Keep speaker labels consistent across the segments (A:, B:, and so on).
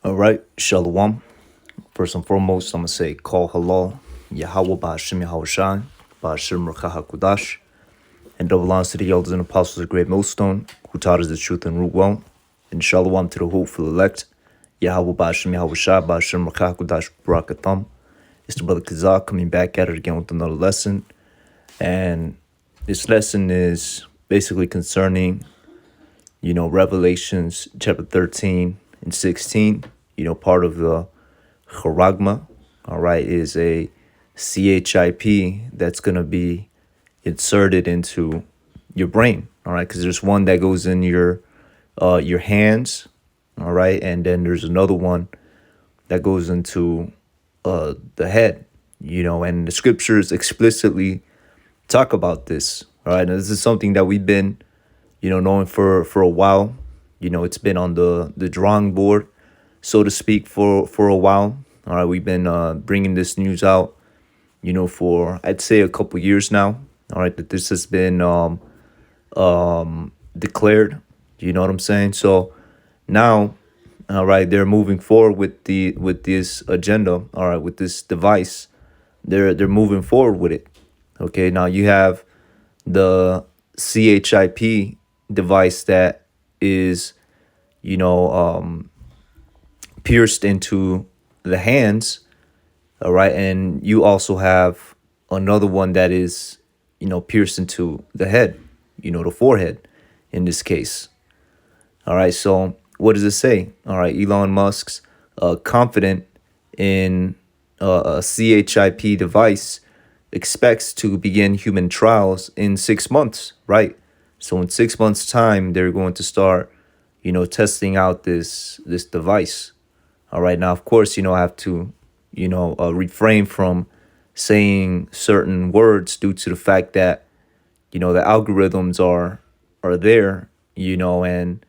A: All right, Shalom. First and foremost, I'm going to say call halal, Yahweh Ba'ashim Yahushai, Ba'ashim Ruach HaKudash, and double honors to the elders and apostles of Great Millstone, who taught us the truth and root well, and Shalom to the hopeful elect, Yahweh Ba'ashim Yahushai, Ba'ashim Ruach HaKudash, Barakatham. It's the brother Kazak coming back at it again with another lesson, and this lesson is basically concerning, Revelations chapter 13 and 16, part of the charagma, all right, is a CHIP that's going to be inserted into your brain, all right, because there's one that goes in your hands, all right, and then there's another one that goes into the head, and the scriptures explicitly talk about this, all right, and this is something that we've been, knowing for a while. It's been on the drawing board, so to speak, for a while. All right, we've been bringing this news out, for I'd say a couple years now. All right, that this has been declared. You know what I'm saying? So now, all right, they're moving forward with this agenda. All right, with this device, they're moving forward with it. Okay, now you have the CHIP device that is, pierced into the hands, all right, and you also have another one that is, pierced into the head, the forehead in this case. All right, so what does it say? All right, Elon Musk's confident in a CHIP device expects to begin human trials in 6 months, right? So in 6 months' time, they're going to start, testing out this device. All right. Now, of course, I have to, refrain from saying certain words due to the fact that, the algorithms are there, and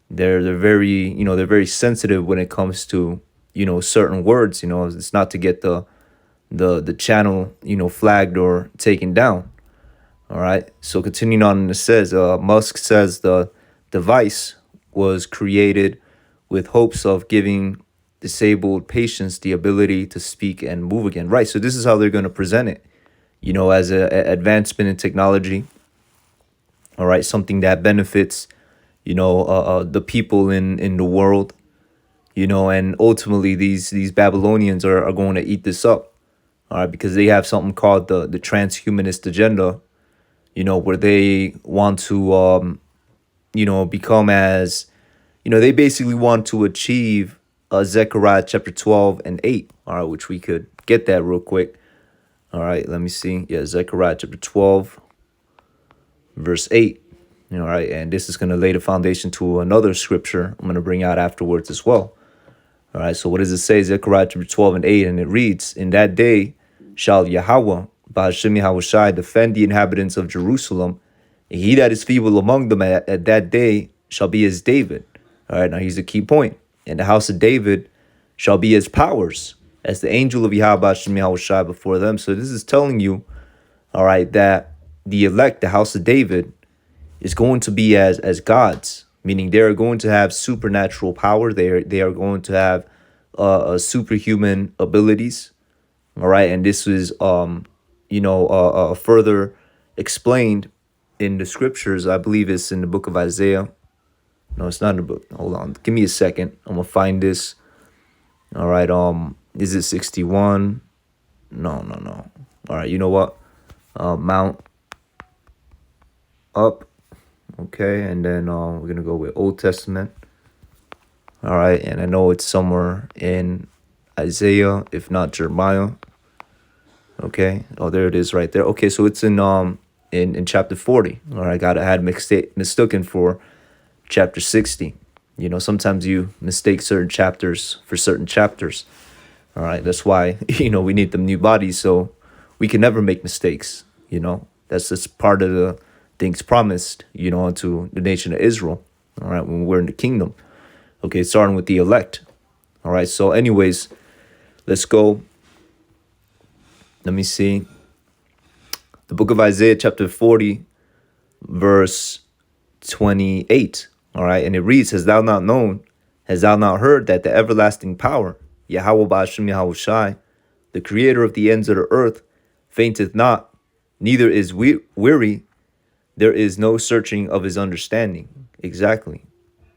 A: they're very, they're very sensitive when it comes to, certain words. It's not to get the channel, flagged or taken down. All right. So continuing on, it says, Musk says the device was created with hopes of giving disabled patients the ability to speak and move again. Right. So this is how they're going to present it, as an advancement in technology. All right. Something that benefits, the people in the world, and ultimately these Babylonians are going to eat this up. All right. Because they have something called the transhumanist agenda, where they want to, become as, they basically want to achieve Zechariah chapter 12 and 8, all right, which we could get that real quick. All right, let me see. Yeah, Zechariah chapter 12, verse 8. All right, and this is going to lay the foundation to another scripture I'm going to bring out afterwards as well. All right, so what does it say? Zechariah chapter 12 and 8, and it reads, "In that day shall Yahweh, Ba'ashim Yahushai, defend the inhabitants of Jerusalem, and he that is feeble among them at that day shall be as David." All right, now here's the key point. "And the house of David shall be as powers, as the angel of Yahweh Ba'ashim Yahushai before them." So this is telling you, all right, that the elect, the house of David, is going to be as gods, meaning they are going to have supernatural power. They are going to have superhuman abilities. All right, and this is further explained in the scriptures. I believe it's in the book of Isaiah. No, it's not in the book. Hold on, give me a second. I'm gonna find this. All right, is it 61? No. All right, you know what? Mount up. Okay, and then we're gonna go with Old Testament. All right, and I know it's somewhere in Isaiah, if not Jeremiah. Okay. Oh, there it is right there. Okay, so it's in chapter 40. All right, I had mistaken for chapter 60. Sometimes you mistake certain chapters for certain chapters. All right, that's why, we need them new bodies so we can never make mistakes. That's just part of the things promised, to the nation of Israel. All right, when we're in the kingdom. Okay, starting with the elect. All right, so anyways, let's go. Let me see. The book of Isaiah, chapter 40, verse 28. All right. And it reads, "Hast thou not known? Hast thou not heard that the everlasting power, Yahweh Ba'ashem Yahushai, the creator of the ends of the earth, fainteth not, neither is weary, there is no searching of his understanding. Exactly.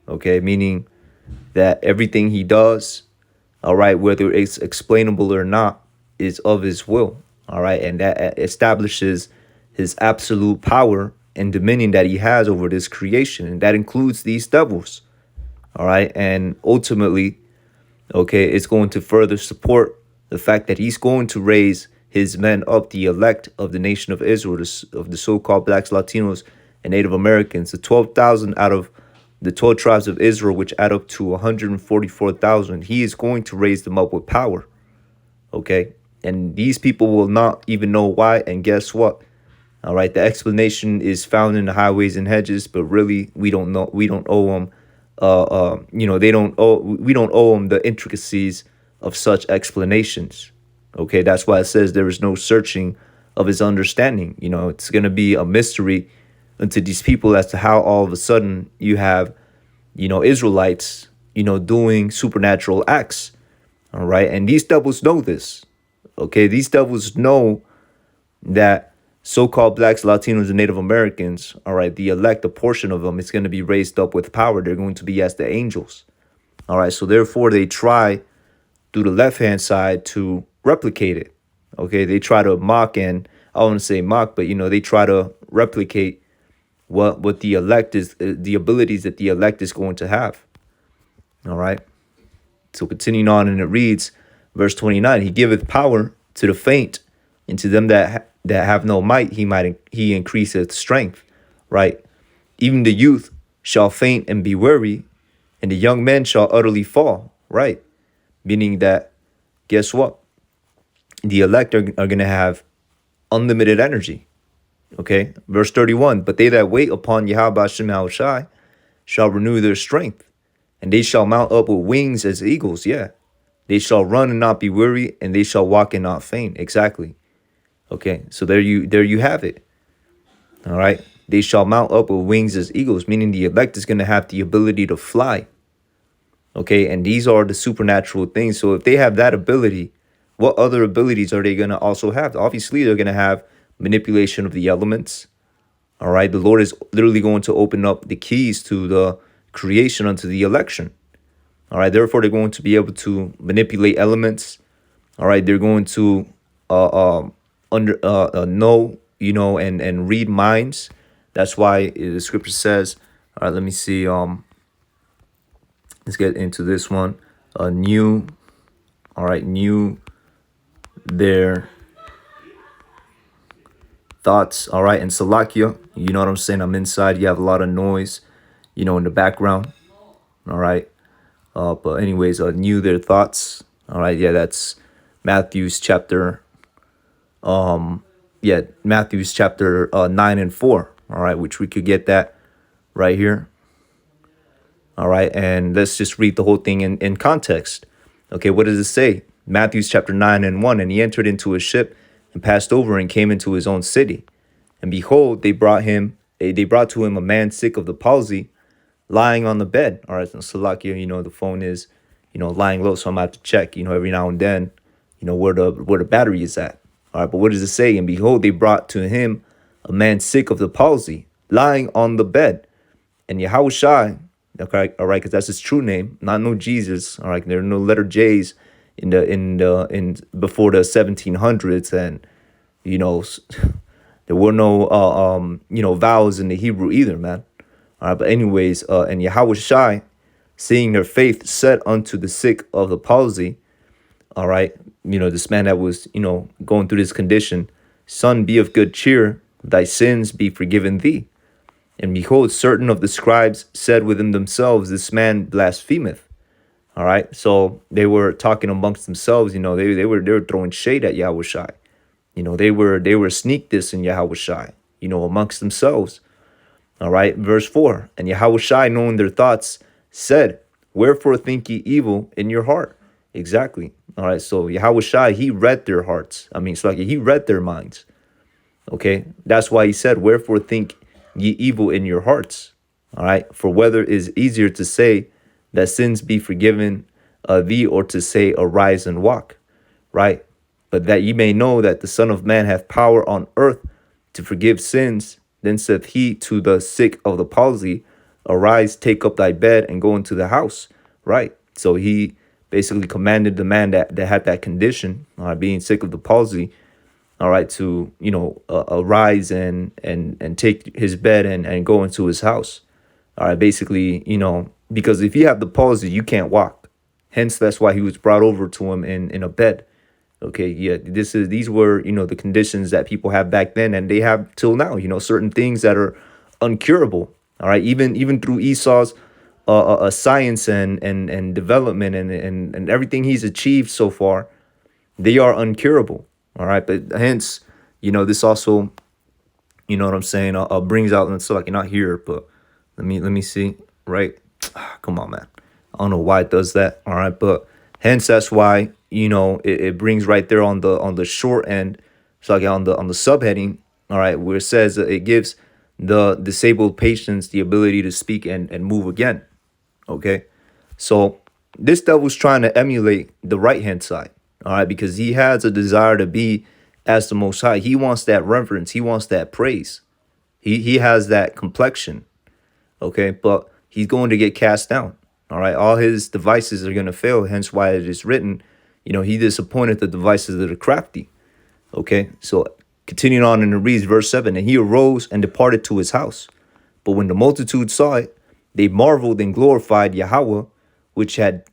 A: Okay, meaning that everything he does, all right, whether it's explainable or not, is of his will. All right, and that establishes his absolute power and dominion that he has over this creation, and that includes these devils. All right, and ultimately, okay, it's going to further support the fact that he's going to raise his men up, the elect of the nation of Israel, of the so-called blacks, Latinos, and Native Americans, the 12,000 out of the 12 tribes of Israel, which add up to 144,000. He is going to raise them up with power. Okay, and these people will not even know why. And guess what? All right, the explanation is found in the highways and hedges, but really, we don't know. We don't owe them. They don't owe. We don't owe them the intricacies of such explanations. Okay, that's why it says there is no searching of his understanding. It's going to be a mystery unto these people as to how all of a sudden you have, Israelites, doing supernatural acts. All right, and these devils know this. Okay, these devils know that so-called blacks, Latinos, and Native Americans, all right, the elect, a portion of them, is going to be raised up with power. They're going to be as the angels. All right, so therefore they try through the left-hand side to replicate it. Okay, they try to mock, and I don't want to say mock, but they try to replicate what the elect is, the abilities that the elect is going to have. All right, so continuing on, and it reads, verse 29, he giveth power to the faint, and to them that have no might, he increaseth strength. Right, even the youth shall faint and be weary, and the young men shall utterly fall. Right, meaning that, guess what? The elect are going to have unlimited energy. Okay, verse 31, but they that wait upon Yahweh Hashem Yahushai shall renew their strength, and they shall mount up with wings as eagles. Yeah, they shall run and not be weary, and they shall walk and not faint. Exactly. Okay, so there you have it. All right, they shall mount up with wings as eagles, meaning the elect is going to have the ability to fly. Okay, and these are the supernatural things. So if they have that ability, what other abilities are they going to also have? Obviously, they're going to have manipulation of the elements. All right, the Lord is literally going to open up the keys to the creation unto the election. All right, therefore they're going to be able to manipulate elements. All right, they're going to know, and read minds. That's why the scripture says, all right, let me see. Let's get into this one. Knew their thoughts. All right, and Salakia, you know what I'm saying? I'm inside. You have a lot of noise, in the background. All right. But anyways, knew their thoughts. All right. Yeah, that's Matthew's chapter. Matthew's chapter 9 and 4. All right, which we could get that right here. All right, and let's just read the whole thing in context. Okay, what does it say? Matthew's chapter 9 and 1, and he entered into a ship and passed over and came into his own city. And behold, they brought to him a man sick of the palsy, lying on the bed. All right, so Salakia, the phone is, lying low, so I'm going to have to check, every now and then, where the battery is at. All right, but what does it say? And behold, they brought to him a man sick of the palsy, lying on the bed. And Yahushai, okay, all right, because that's his true name, not no Jesus. All right, there are no letter J's in before the 1700s, and there were no vowels in the Hebrew either, man. All right, but anyways, and Yahushai, seeing their faith, said unto the sick of the palsy, all right, this man that was going through this condition, son, be of good cheer, thy sins be forgiven thee. And behold, certain of the scribes said within themselves, this man blasphemeth. All right, so they were talking amongst themselves. They were throwing shade at Yahushai. They were sneak dissing Yahushai. Amongst themselves. All right, verse 4. And Yahushai, knowing their thoughts, said, wherefore think ye evil in your heart? Exactly. All right, so Yahushai, he read their hearts. It's like he read their minds. Okay, that's why he said, wherefore think ye evil in your hearts. All right, for whether is easier to say, that sins be forgiven thee, or to say, arise and walk, right? But that ye may know that the Son of Man hath power on earth to forgive sins. Then saith he to the sick of the palsy, arise, take up thy bed, and go into the house, right? So he basically commanded the man that had that condition, being sick of the palsy, all right, to, arise and take his bed and go into his house. All right, basically, because if you have the palsy, you can't walk. Hence, that's why he was brought over to him in a bed. Okay, yeah, these were, the conditions that people have back then, and they have till now. Certain things that are uncurable. All right, even through Esau's science and development and everything he's achieved so far, they are uncurable. All right, but hence, this also, what I'm saying, brings out, and so like, not here, but let me see, right? Come on, man. I don't know why it does that. All right, but hence that's why, it brings right there on the short end, so like on the subheading, all right, where it says it gives the disabled patients the ability to speak and move again. Okay, so this devil's trying to emulate the right hand side, all right, because he has a desire to be as the Most High. He wants that reverence. He wants that praise. He has that complexion. Okay, but he's going to get cast down. All right, all his devices are going to fail. Hence why it is written, he disappointed the devices of the crafty. Okay, so continuing on, and it reads verse 7, and he arose and departed to his house. But when the multitude saw it, they marveled and glorified Yahweh, which had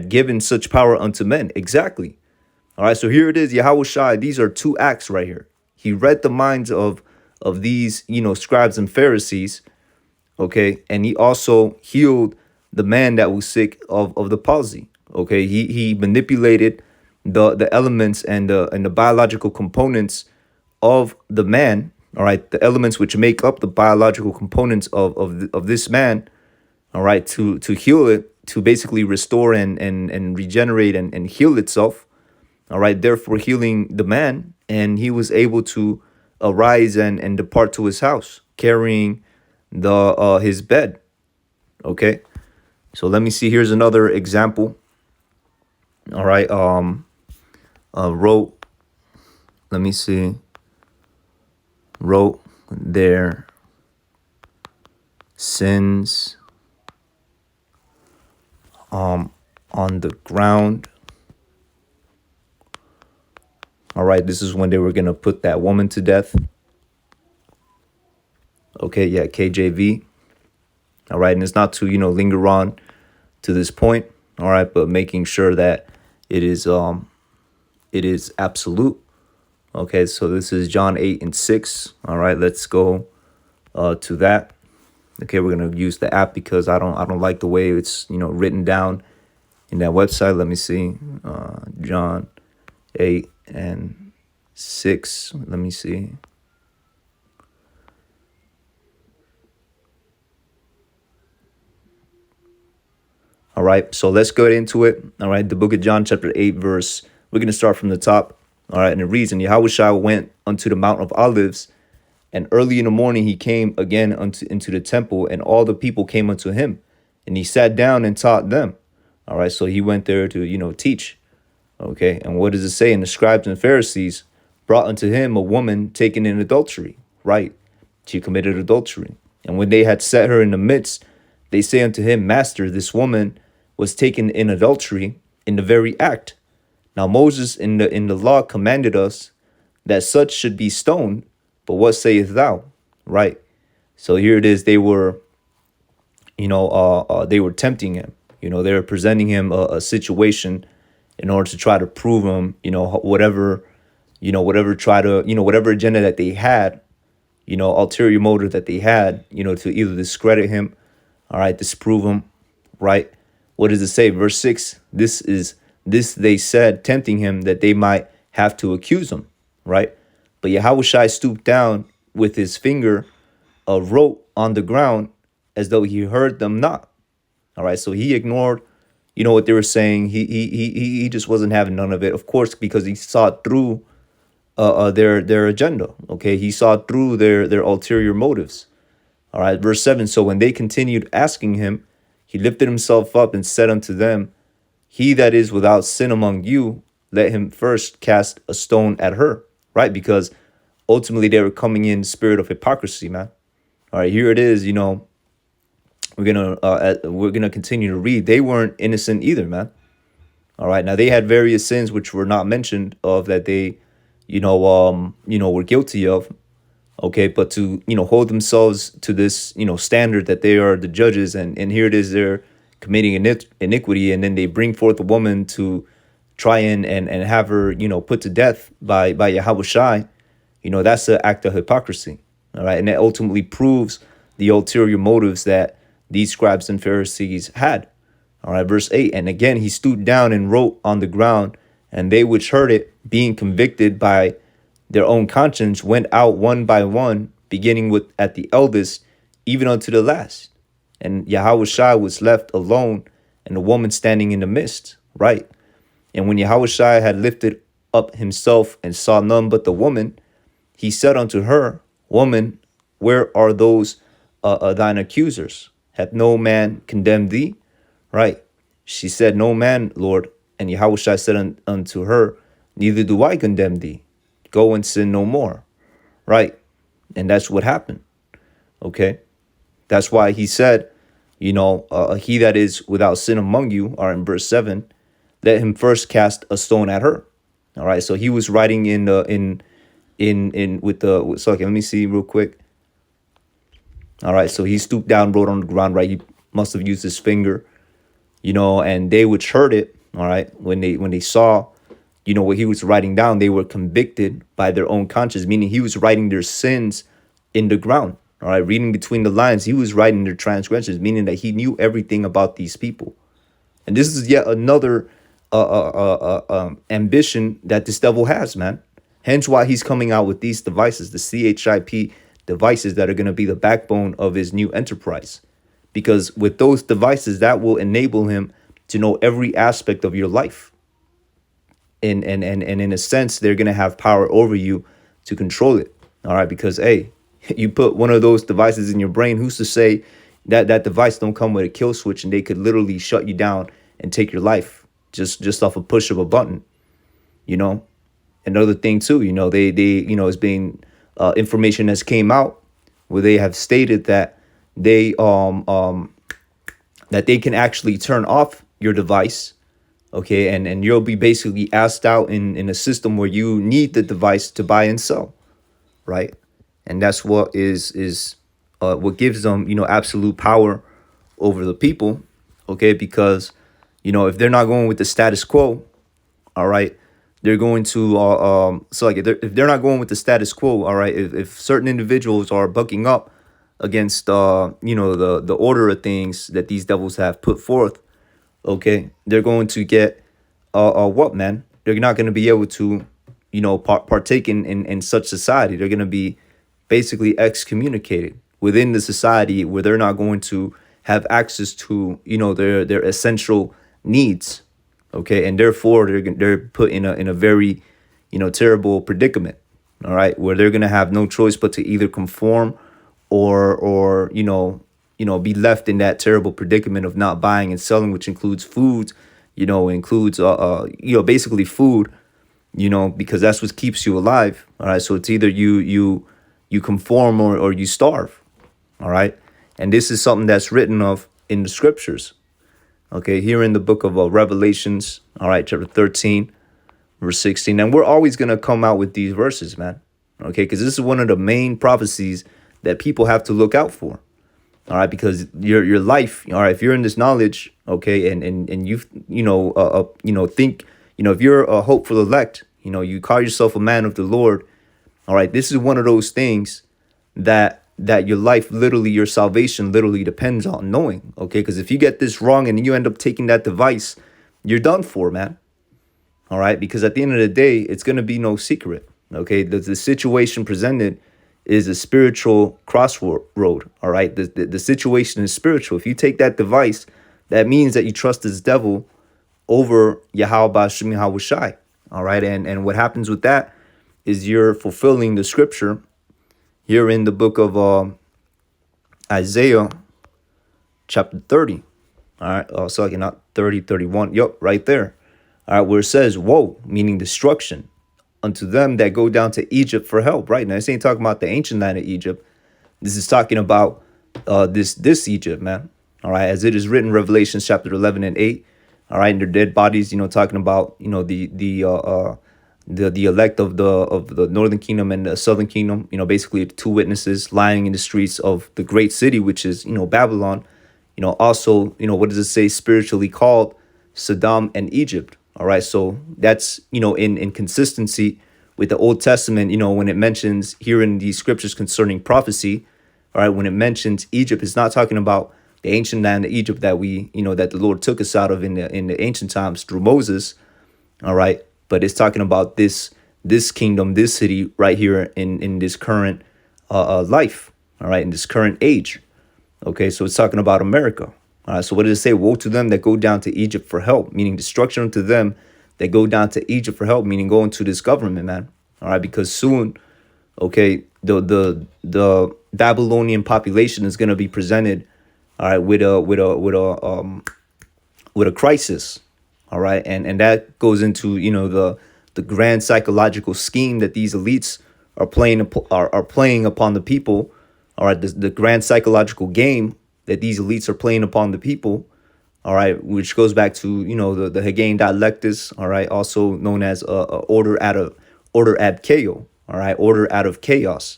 A: given such power unto men. Exactly. All right, so here it is, Yahweh Shai. These are two acts right here. He read the minds of these, scribes and Pharisees. Okay, and he also healed the man that was sick of the palsy. Okay, he manipulated the elements and the biological components of the man. All right, the elements which make up the biological components of this man. All right, to heal it, to basically restore and regenerate and heal itself. All right, therefore healing the man, and he was able to arise and depart to his house, carrying his bed. Okay, so let me see. Here's another example. All right, wrote. Let me see. Wrote their sins on the ground. All right, this is when they were gonna put that woman to death. Okay, yeah, KJV. All right, and it's not to, linger on to this point. All right, but making sure that it is absolute. Okay, so this is John 8:6. All right, let's go to that. Okay, we're gonna use the app because I don't like the way it's written down in that website. Let me see, John 8:6. Let me see. All right, so let's go into it. All right, the book of John, chapter 8, verse. We're going to start from the top. All right, and it reads, and Yahushua went unto the Mount of Olives, and early in the morning he came again into the temple, and all the people came unto him, and he sat down and taught them. All right, so he went there to, teach. Okay, and what does it say? And the scribes and Pharisees brought unto him a woman taken in adultery. Right, she committed adultery. And when they had set her in the midst, they say unto him, Master, this woman was taken in adultery in the very act. Now Moses in the law commanded us that such should be stoned, but what sayest thou? Right. So here it is. They were, they were tempting him. They were presenting him a situation in order to try to prove him, whatever agenda that they had, ulterior motive that they had, to either discredit him, all right, disprove him, right? What does it say? Verse 6, this they said, tempting him that they might have to accuse him, right? But Yahushua stooped down with his finger, wrote on the ground as though he heard them not. All right, so he ignored, what they were saying. He just wasn't having none of it, of course, because he saw through their agenda. Okay, he saw through their ulterior motives. All right, verse 7. So when they continued asking him, He lifted himself up and said unto them, he that is without sin among you, let him first cast a stone at her, right? Because ultimately they were coming in spirit of hypocrisy, man. All right, here it is. We're gonna continue to read. They weren't innocent either, man. All right, now they had various sins which were not mentioned of that they, were guilty of. Okay, but to hold themselves to this standard that they are the judges, and here it is, they're committing iniquity, and then they bring forth a woman to try and have her put to death by Yahweh Shai. That's an act of hypocrisy. All right, and that ultimately proves the ulterior motives that these scribes and Pharisees had. All right, verse 8, and again he stooped down and wrote on the ground, and they which heard it, being convicted by their own conscience, went out one by one, beginning with at the eldest, even unto the last. And Yahweh Shai was left alone, and the woman standing in the midst, right? And when Yahweh Shai had lifted up himself and saw none but the woman, he said unto her, Woman, where are those thine accusers? Hath no man condemned thee? Right? She said, No man, Lord. And Yahweh Shai said unto her, Neither do I condemn thee. Go and sin no more. Right? And that's what happened. Okay? That's why he said, he that is without sin among you, are in verse 7, let him first cast a stone at her. All right. So he was writing so okay, let me see real quick. All right. So he stooped down, wrote on the ground, right? He must have used his finger, and they which heard it, all right, when they saw, what he was writing down, they were convicted by their own conscience, meaning he was writing their sins in the ground. All right, reading between the lines, he was writing their transgressions, meaning that he knew everything about these people. And this is yet another ambition that this devil has, man. Hence why he's coming out with these devices, the CHIP devices that are going to be the backbone of his new enterprise. Because with those devices, that will enable him to know every aspect of your life. And in a sense, they're going to have power over you to control it. All right, because, hey, you put one of those devices in your brain, who's to say that that device don't come with a kill switch and they could literally shut you down and take your life just off a push of a button. Another thing too, they it's been information that's came out where they have stated that they that they can actually turn off your device, okay, and you'll be basically asked out in a system where you need the device to buy and sell, right? And that's what is what gives them absolute power over the people, okay? Because if they're not going with the status quo, all right, they're going to if they're not going with the status quo, all right, if certain individuals are bucking up against the order of things that these devils have put forth, okay, they're going to get what, man? They're not going to be able to partake in such society. They're going to be basically excommunicated within the society, where they're not going to have access to their essential needs, okay, and therefore they're put in a very terrible predicament, all right, where they're going to have no choice but to either conform or be left in that terrible predicament of not buying and selling, which includes foods, includes basically food, because that's what keeps you alive. All right, so it's either you conform or you starve. All right, and this is something that's written of in the scriptures. Okay, here in the book of Revelations, all right, chapter 13, verse 16. And we're always going to come out with these verses, man. Okay, because this is one of the main prophecies that people have to look out for. All right, because your life, all right, if you're in this knowledge, okay, and you think, if you're a hopeful elect, you call yourself a man of the Lord. All right, this is one of those things that your life, literally, your salvation literally depends on knowing, okay? Because if you get this wrong and you end up taking that device, you're done for, man. All right, because at the end of the day, it's going to be no secret, okay? The situation presented is a spiritual crossroad, all right? The situation is spiritual. If you take that device, that means that you trust this devil over Yahweh Ba'Shem Yahweh Shai, all right? And what happens with that is you're fulfilling the scripture here in the book of Isaiah chapter 30, All right. So like not 30, 31. Yup, right there. All right, where it says, woe, meaning destruction, unto them that go down to Egypt for help. Right. Now, this ain't talking about the ancient land of Egypt. This is talking about this Egypt, man. All right, as it is written, Revelation chapter 11 and 8. All right, and their dead bodies, talking about, the elect of the northern kingdom and the southern kingdom, basically two witnesses lying in the streets of the great city, which is, Babylon. Also, what does it say spiritually called Saddam and Egypt? All right, so that's, in consistency with the Old Testament, when it mentions here in these scriptures concerning prophecy. All right, when it mentions Egypt, it's not talking about the ancient land of Egypt that that the Lord took us out of in the ancient times through Moses. All right, but it's talking about this kingdom, this city right here in this current life. All right, in this current age. Okay, so it's talking about America. All right, so what does it say? Woe to them that go down to Egypt for help, meaning destruction unto them that go down to Egypt for help, meaning go into this government, man. All right, because soon, okay, the Babylonian population is going to be presented, all right, with a crisis. All right, and that goes into the grand psychological scheme that these elites are playing upon the people. All right, the grand psychological game that these elites are playing upon the people. All right, which goes back to the Hagain dialectus. All right, also known as order ad chaos. All right, order out of chaos.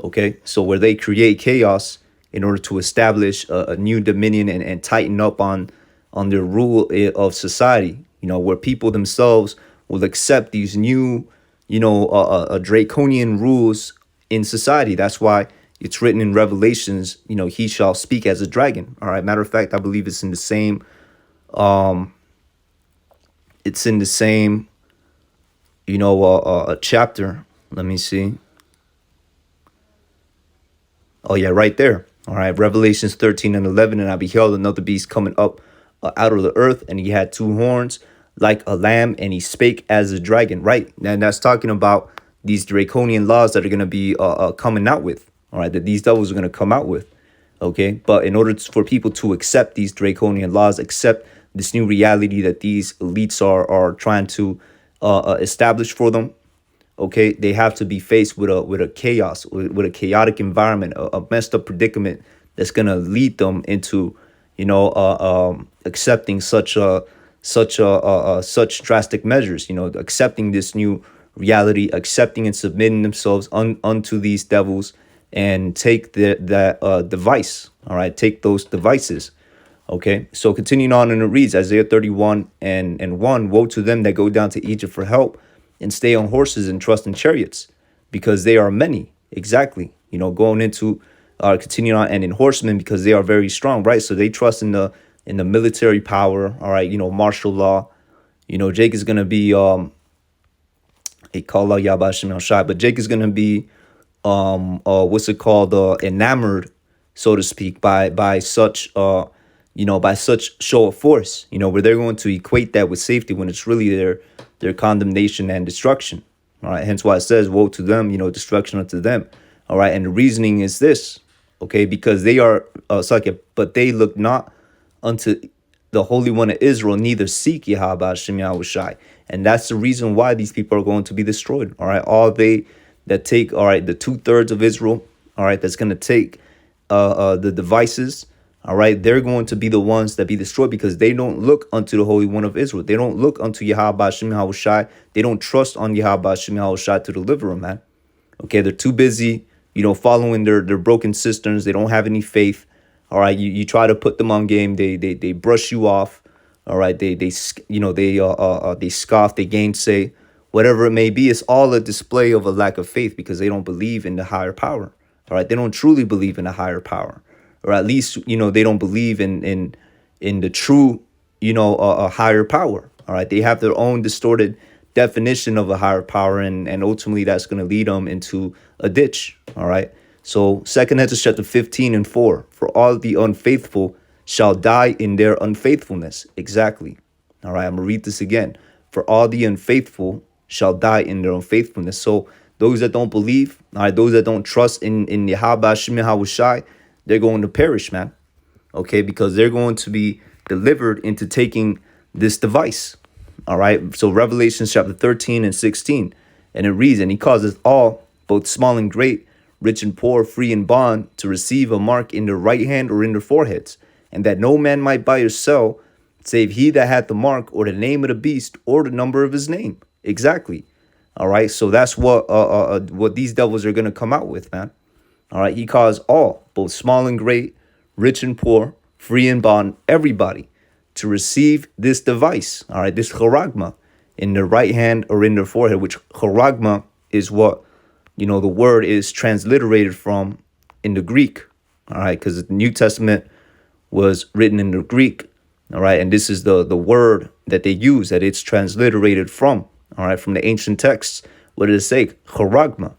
A: Okay, so where they create chaos in order to establish a new dominion and tighten up on their rule of society. Where people themselves will accept these new draconian rules in society. That's why it's written in Revelations, he shall speak as a dragon. All right. Matter of fact, I believe it's in the same, chapter. Let me see. Oh yeah, right there. All right. Revelations 13 and 11. And I beheld another beast coming up out of the earth, and he had two horns like a lamb, and he spake as a dragon. Right. And that's talking about these draconian laws that are going to be coming out with. All right, that these devils are going to come out with. Okay, but in order for people to accept these draconian laws, accept this new reality that these elites are trying to establish for them, okay, they have to be faced with a chaos, with a chaotic environment, a messed up predicament that's going to lead them into accepting such drastic measures. Accepting this new reality, accepting and submitting themselves unto these devils, and take that device. All right, take those devices. Okay, so continuing on, and it reads Isaiah 31 and 1. Woe to them that go down to Egypt for help, and stay on horses and trust in chariots, because they are many. Exactly. Going into continuing on, and in horsemen, because they are very strong. Right, so they trust in the military power. All right, martial law. Jake is gonna be a call out Yabashim al Shai, but Jake is gonna be what's it called, enamored, so to speak, by such by such show of force, where they're going to equate that with safety when it's really their condemnation and destruction. All right, hence why it says woe to them, destruction unto them. All right, and the reasoning is this, okay, because they are but they look not unto the Holy One of Israel, neither seek Yahweh Hashem Yahushai. And that's the reason why these people are going to be destroyed. All right, all they that take, all right, the 2/3 of Israel, all right, that's going to take the devices, all right, they're going to be the ones that be destroyed, because they don't look unto the Holy One of Israel. They don't look unto Yahweh Hashem Yahushai. They don't trust on Yahweh Hashem Yahushai to deliver them, man. Okay, they're too busy, following their broken cisterns. They don't have any faith. All right, you try to put them on game, they brush you off. All right, they scoff, they gainsay, whatever it may be. It's all a display of a lack of faith, because they don't believe in the higher power. All right, they don't truly believe in a higher power, or at least they don't believe in the true a higher power. All right, they have their own distorted definition of a higher power, and ultimately that's going to lead them into a ditch. All right. So 2 Ezra chapter 15 and 4, for all the unfaithful shall die in their unfaithfulness. Exactly. All right, I'm going to read this again. For all the unfaithful shall die in their unfaithfulness. So those that don't believe, all right, those that don't trust in Yahweh Hashem Yahushai, they're going to perish, man. Okay, because they're going to be delivered into taking this device. All right. So Revelation chapter 13 and 16. And it reads, and he causeth all, both small and great, rich and poor, free and bond, to receive a mark in their right hand or in their foreheads, and that no man might buy or sell, save he that had the mark or the name of the beast or the number of his name. Exactly. All right. So that's what these devils are going to come out with, man. All right. He caused all, both small and great, rich and poor, free and bond, everybody to receive this device. All right. This charagma in their right hand or in their forehead, which charagma is what, the word is transliterated from in the Greek. All right. Because the New Testament was written in the Greek. All right. And this is the word that they use, that it's transliterated from. All right. From the ancient texts. What did it say? Charagma.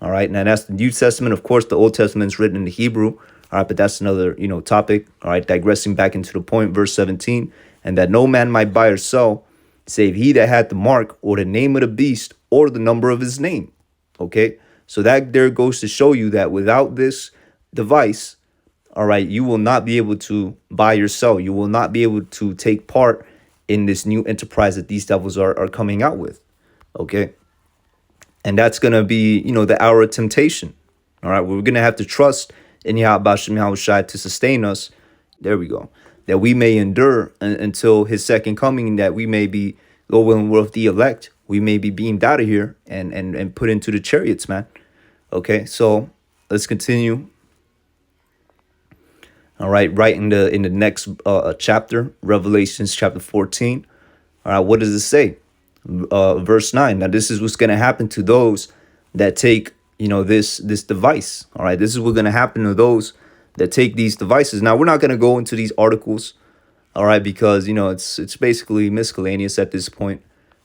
A: All right. Now that's the New Testament. Of course, the Old Testament is written in the Hebrew. All right. But that's another, topic. All right. Digressing back into the point, verse 17. And that no man might buy or sell, save he that had the mark or the name of the beast or the number of his name. Okay. So that there goes to show you that without this device, all right, you will not be able to buy or sell. You will not be able to take part in this new enterprise that these devils are coming out with. Okay. And that's going to be, the hour of temptation. All right. We're going to have to trust in Yahweh Shem Yahushai to sustain us. There we go. That we may endure until his second coming, and that we may be, Lord willing, we're of the elect. We may be beamed out of here and put into the chariots, man. Okay. So let's continue. All right. Right in the next chapter, Revelations chapter 14. All right. What does it say? Verse 9. Now, this is what's going to happen to those that take, this device. All right. This is what's going to happen to those that take these devices. Now, we're not going to go into these articles. All right. Because, it's basically miscellaneous at this point.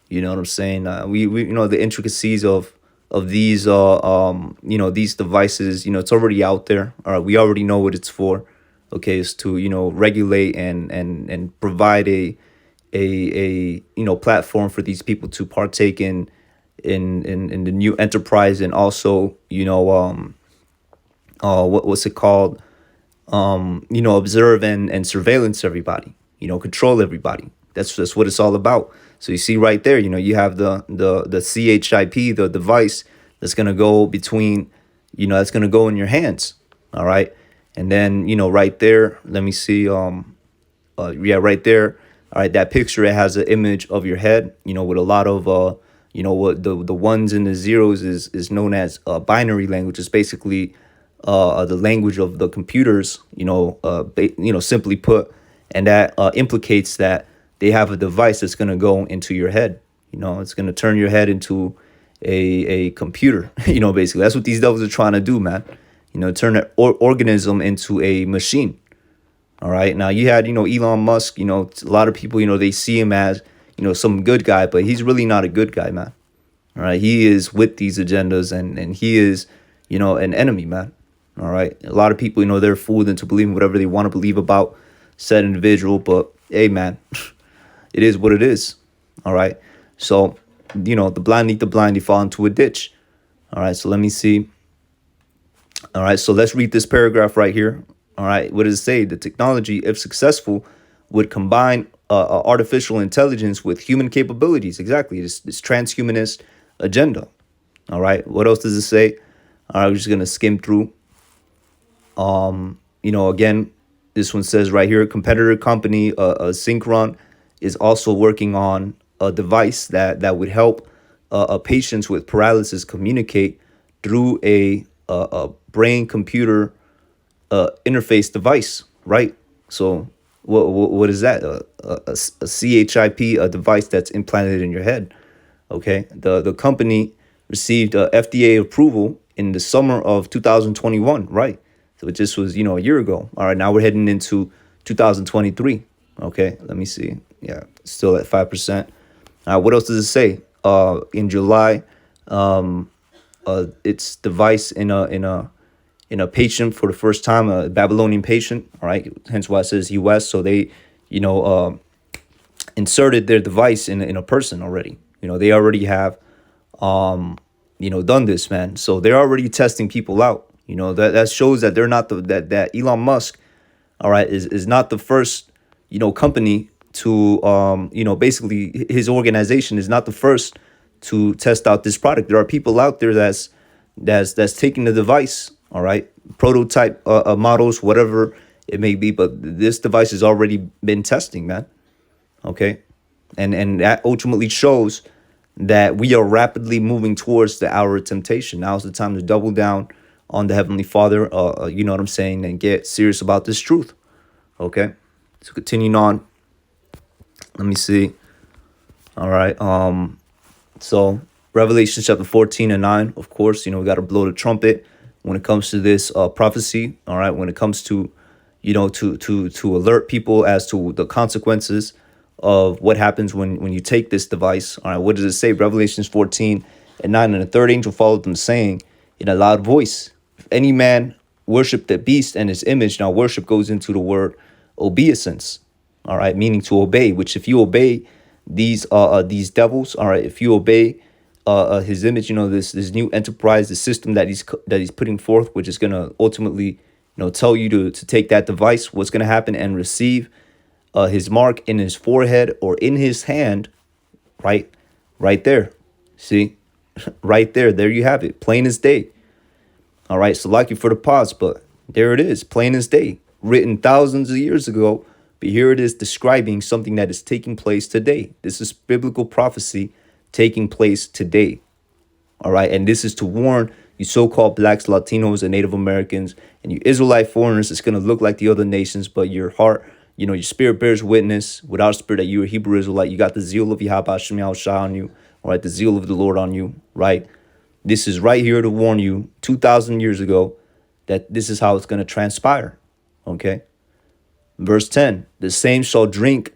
A: You know what I'm saying? We the intricacies of these, these devices, it's already out there. All right. We already know what it's for. Okay. It's to, regulate and provide a platform for these people to partake in the new enterprise, and also what's it called, observe and surveillance everybody, control everybody. That's what it's all about. So you see right there, you have the CHIP, the device that's going to go between, that's going to go in your hands. All right. And then, right there, let me see. Right there. All right, that picture, it has an image of your head, with a lot of, what the ones and the zeros is known as binary language. It's basically the language of the computers, simply put. And that implicates that they have a device that's going to go into your head. It's going to turn your head into a computer, basically. That's what these devils are trying to do, man. Turn an organism into a machine. All right. Now you had, Elon Musk, a lot of people, they see him as, some good guy, but he's really not a good guy, man. All right. He is with these agendas, and he is, an enemy, man. All right. A lot of people, they're fooled into believing whatever they want to believe about said individual. But hey, man, it is what it is. All right. So, the blind lead the blind, they fall into a ditch. All right. So let me see. All right. So let's read this paragraph right here. All right. What does it say? The technology, if successful, would combine artificial intelligence with human capabilities. Exactly. This transhumanist agenda. All right. What else does it say? All right. We're just going to skim through. Again, this one says right here, competitor company, Synchron, is also working on a device that would help patients with paralysis communicate through a brain computer interface device, right? So what is that? A CHIP, a device that's implanted in your head. Okay. The company received FDA approval in the summer of 2021, right? So it just was, a year ago. All right. Now we're heading into 2023. Okay. Let me see. Yeah. Still at 5%. What else does it say? In July, its device in a patient for the first time, a Babylonian patient. All right. Hence why it says US. So they, inserted their device in a person already. They already have, done this, man. So they're already testing people out. That shows that they're not that Elon Musk, all right, is not the first, company to, basically his organization is not the first to test out this product. There are people out there that's taking the device, all right, prototype models, whatever it may be, but this device has already been testing, man. Okay, and that ultimately shows that we are rapidly moving towards the hour of temptation. Now's the time to double down on the Heavenly Father. You know what I'm saying, and get serious about this truth. Okay, so continuing on. Let me see. All right. So Revelation chapter 14 and 9, of course, we got to blow the trumpet when it comes to this prophecy. All right. When it comes to, to alert people as to the consequences of what happens when you take this device. All right. What does it say? Revelations 14 and 9. And the third angel followed them, saying in a loud voice, if any man worship the beast and his image. Now worship goes into the word obeisance. All right. Meaning to obey, which if you obey these devils, all right, if you obey his image, this new enterprise, the system that he's putting forth, which is going to ultimately tell you to take that device, what's going to happen, and receive his mark in his forehead or in his hand, right there. See, right there you have it, plain as day. All right, so like you for the pause, but there it is, plain as day, written thousands of years ago. But here it is describing something that is taking place today. This is biblical prophecy taking place today. All right. And this is to warn you so-called blacks, Latinos, and Native Americans, and you Israelite foreigners. It's going to look like the other nations, but your heart, your spirit bears witness without spirit that you are Hebrew Israelite. You got the zeal of Yahweh Hashem Yahushua on you. All right. The zeal of the Lord on you. Right. This is right here to warn you 2,000 years ago that this is how it's going to transpire. Okay. Verse 10, the same shall drink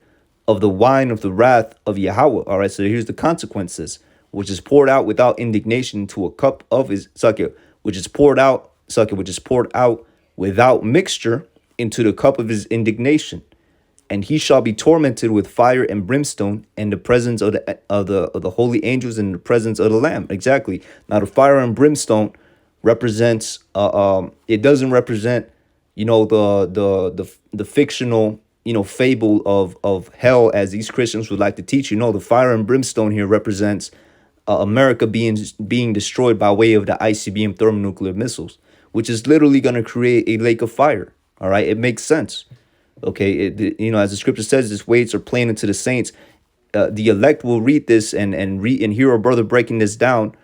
A: of the wine of the wrath of Yahweh. All right, so here's the consequences, which is poured out without indignation into a cup of his sucker, which is poured out without mixture into the cup of his indignation. And he shall be tormented with fire and brimstone in the presence of the holy angels and in the presence of the Lamb. Exactly. Now the fire and brimstone represents it doesn't represent the fictional fable of hell, as these Christians would like to teach. The fire and brimstone here represents America being destroyed by way of the ICBM thermonuclear missiles, which is literally going to create a lake of fire. All right, it makes sense. Okay, as the scripture says, this weights are plain unto the saints. The elect will read this and hear our brother breaking this down.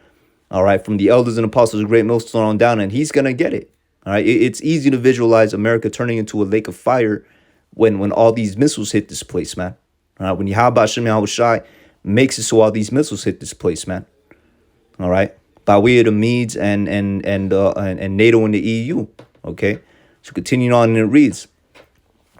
A: All right, from the elders and apostles of great millstone on down, and he's gonna get it. All right, it's easy to visualize America turning into a lake of fire when all these missiles hit this place, man. All right, when Yahweh Hashem Yahushai makes it so all these missiles hit this place, man. All right, by way of the Medes and NATO and the EU. Okay, so continuing on, and it reads,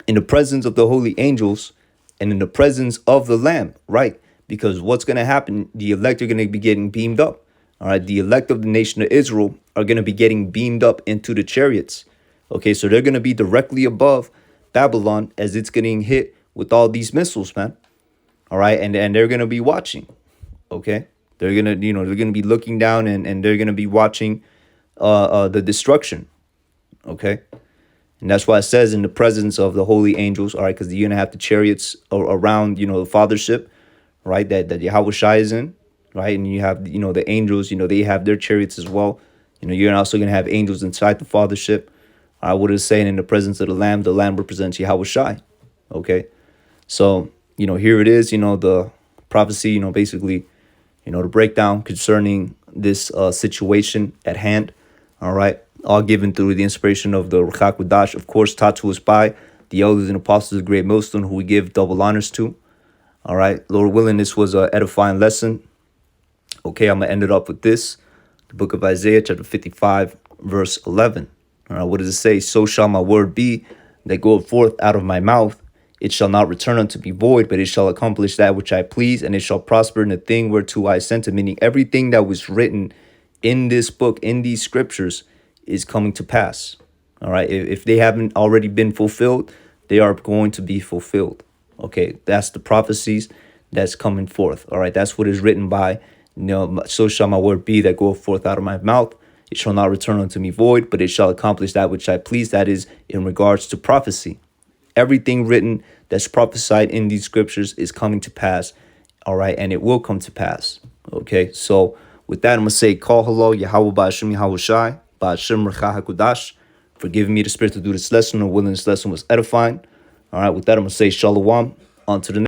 A: in the presence of the holy angels and in the presence of the Lamb, right? Because what's going to happen, the elect are going to be getting beamed up. All right, the elect of the nation of Israel are going to be getting beamed up into the chariots. Okay, so they're going to be directly above Babylon as it's getting hit with all these missiles, man. All right, and they're going to be watching. Okay, they're going to, they're going to be looking down and they're going to be watching the destruction. Okay, and that's why it says in the presence of the holy angels. All right, because you're going to have the chariots around, the fathership, right, that Yahweh Shai is in. Right, and you have the angels. They have their chariots as well. You're also going to have angels inside the fathership. I would have saying in the presence of the Lamb. The Lamb represents Yahweh Shai. Okay, so here it is. The prophecy. Basically, the breakdown concerning this situation at hand. All right, all given through the inspiration of the Ruach HaKodesh, of course, taught to us by the elders and apostles of great millstone, who we give double honors to. All right, Lord willing, this was an edifying lesson. Okay, I'm going to end it up with this. The book of Isaiah, chapter 55, verse 11. All right, what does it say? So shall my word be that goeth forth out of my mouth. It shall not return unto me void, but it shall accomplish that which I please, and it shall prosper in the thing whereto I sent it. Meaning everything that was written in this book, in these scriptures, is coming to pass. All right, if they haven't already been fulfilled, they are going to be fulfilled. Okay, that's the prophecies that's coming forth. All right, that's what is written by. So shall my word be that goeth forth out of my mouth. It shall not return unto me void, but it shall accomplish that which I please. That is in regards to prophecy. everything written that's prophesied in these scriptures is coming to pass. All right, and it will come to pass. Okay, so with that, I'm gonna say, call hello, Yahweh Ba'ashem Yahweh Shai, Ba'ashem Recha HaKudash, for giving me the spirit to do this lesson, or willing this lesson was edifying. All right, with that, I'm gonna say shalom. On to the next.